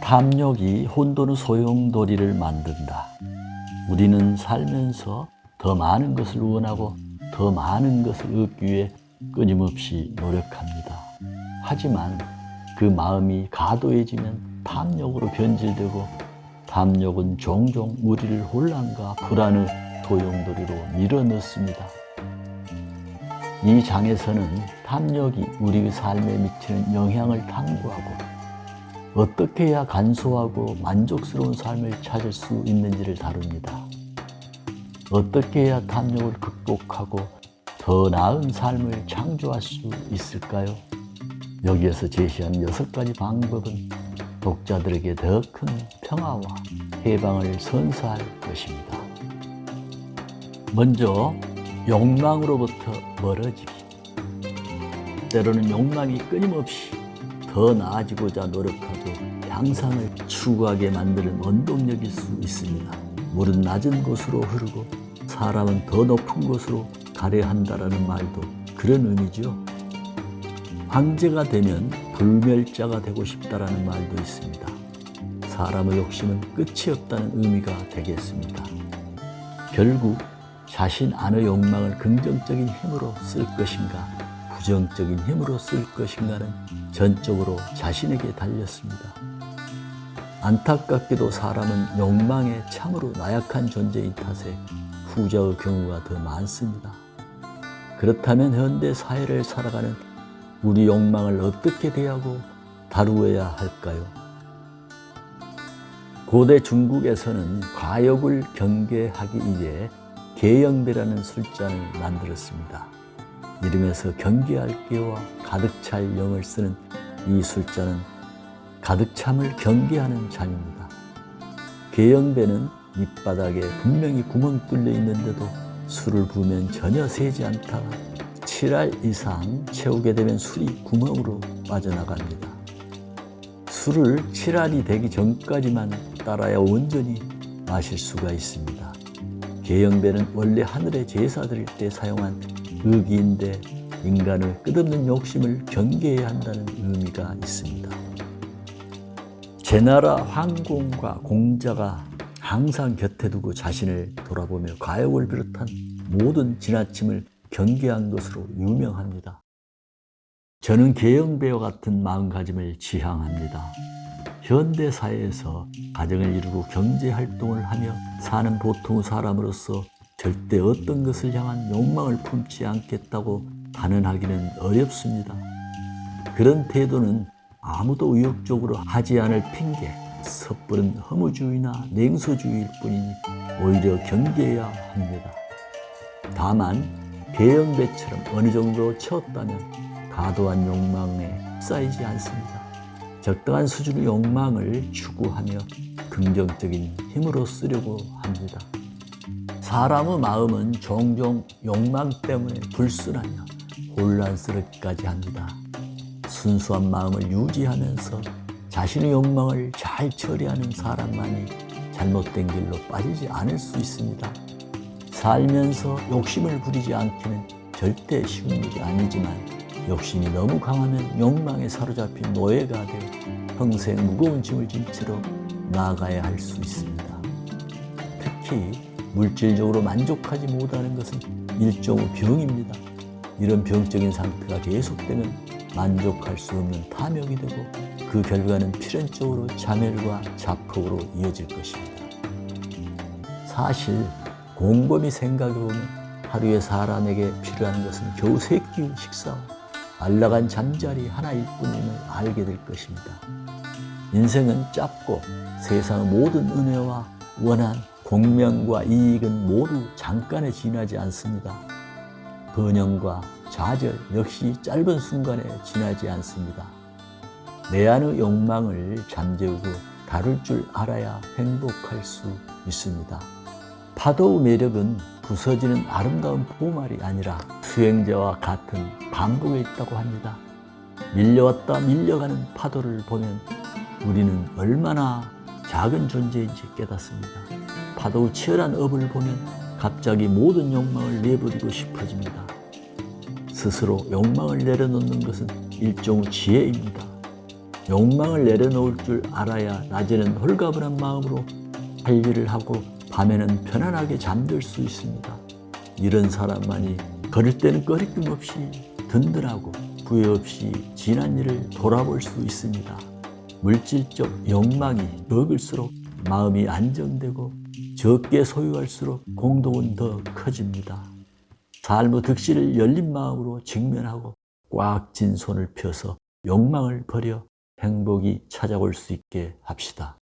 탐욕이 혼돈의 소용돌이를 만든다. 우리는 살면서 더 많은 것을 원하고 더 많은 것을 얻기 위해 끊임없이 노력합니다. 하지만 그 마음이 과도해지면 탐욕으로 변질되고 탐욕은 종종 우리를 혼란과 불안의 소용돌이로 밀어넣습니다. 이 장에서는 탐욕이 우리의 삶에 미치는 영향을 탐구하고 어떻게 해야 간소하고 만족스러운 삶을 찾을 수 있는지를 다룹니다. 어떻게 해야 탐욕을 극복하고 더 나은 삶을 창조할 수 있을까요? 여기에서 제시한 6가지 방법은 독자들에게 더 큰 평화와 해방을 선사할 것입니다. 먼저 욕망으로부터 멀어지기. 때로는 욕망이 끊임없이 더 나아지고자 노력하고 향상을 추구하게 만드는 원동력일 수 있습니다. 물은 낮은 곳으로 흐르고 사람은 더 높은 곳으로 가려 한다라는 말도 그런 의미죠. 황제가 되면 불멸자가 되고 싶다라는 말도 있습니다. 사람의 욕심은 끝이 없다는 의미가 되겠습니다. 결국 자신 안의 욕망을 긍정적인 힘으로 쓸 것인가 부정적인 힘으로 쓸 것인가는 전적으로 자신에게 달렸습니다. 안타깝게도 사람은 욕망에 참으로 나약한 존재인 탓에 후자의 경우가 더 많습니다. 그렇다면 현대 사회를 살아가는 우리 욕망을 어떻게 대하고 다루어야 할까요? 고대 중국에서는 과욕을 경계하기 위해 계영배라는 술잔을 만들었습니다. 이름에서 경계할 계와 가득 찰 영을 쓰는 이 술잔은 가득 참을 경계하는 잔입니다. 계영배는 밑바닥에 분명히 구멍 뚫려 있는데도 술을 부으면 전혀 새지 않다가 7알 이상 채우게 되면 술이 구멍으로 빠져나갑니다. 술을 7알이 되기 전까지만 따라야 온전히 마실 수가 있습니다. 계영배는 원래 하늘에 제사 드릴 때 사용한 의기인데 인간의 끝없는 욕심을 경계해야 한다는 의미가 있습니다. 제나라 황공과 공자가 항상 곁에 두고 자신을 돌아보며 과욕을 비롯한 모든 지나침을 경계한 것으로 유명합니다. 저는 계영배와 같은 마음가짐을 지향합니다. 현대 사회에서 가정을 이루고 경제활동을 하며 사는 보통의 사람으로서 절대 어떤 것을 향한 욕망을 품지 않겠다고 단언하기는 어렵습니다. 그런 태도는 아무도 의욕적으로 하지 않을 핑계, 섣부른 허무주의나 냉소주의일 뿐이니 오히려 경계해야 합니다. 다만 계영배처럼 어느 정도 채웠다면 과도한 욕망에 휩싸이지 않습니다. 적당한 수준의 욕망을 추구하며 긍정적인 힘으로 쓰려고 합니다. 사람의 마음은 종종 욕망 때문에 불순하며 혼란스럽기까지 합니다. 순수한 마음을 유지하면서 자신의 욕망을 잘 처리하는 사람만이 잘못된 길로 빠지지 않을 수 있습니다. 살면서 욕심을 부리지 않기는 절대 쉬운 일이 아니지만 욕심이 너무 강하면 욕망에 사로잡힌 노예가 되어 평생 무거운 짐을 진 채로 나아가야 할 수 있습니다. 특히 물질적으로 만족하지 못하는 것은 일종의 병입니다. 이런 병적인 상태가 계속되면 만족할 수 없는 탐욕이 되고 그 결과는 필연적으로 자멸과 자폭으로 이어질 것입니다. 사실 곰곰이 생각해보면 하루에 사람에게 필요한 것은 겨우 3끼의 식사와 안락한 잠자리 하나일 뿐임을 알게 될 것입니다. 인생은 짧고 세상의 모든 은혜와 원한, 공명과 이익은 모두 잠깐에 지나지 않습니다. 번영과 좌절 역시 짧은 순간에 지나지 않습니다. 내 안의 욕망을 잠재우고 다룰 줄 알아야 행복할 수 있습니다. 파도의 매력은 부서지는 아름다운 포말이 아니라 수행자와 같은 반복에 있다고 합니다. 밀려왔다 밀려가는 파도를 보면 우리는 얼마나 작은 존재인지 깨닫습니다. 파도의 치열한 업을 보면 갑자기 모든 욕망을 내버리고 싶어집니다. 스스로 욕망을 내려놓는 것은 일종의 지혜입니다. 욕망을 내려놓을 줄 알아야 낮에는 홀가분한 마음으로 할 일을 하고 밤에는 편안하게 잠들 수 있습니다. 이런 사람만이 걸을 때는 꺼리낌 없이 든든하고 후회 없이 지난 일을 돌아볼 수 있습니다. 물질적 욕망이 적을수록 마음이 안정되고 적게 소유할수록 공동은 더 커집니다. 삶의 득실을 열린 마음으로 직면하고 꽉 진 손을 펴서 욕망을 버려 행복이 찾아올 수 있게 합시다.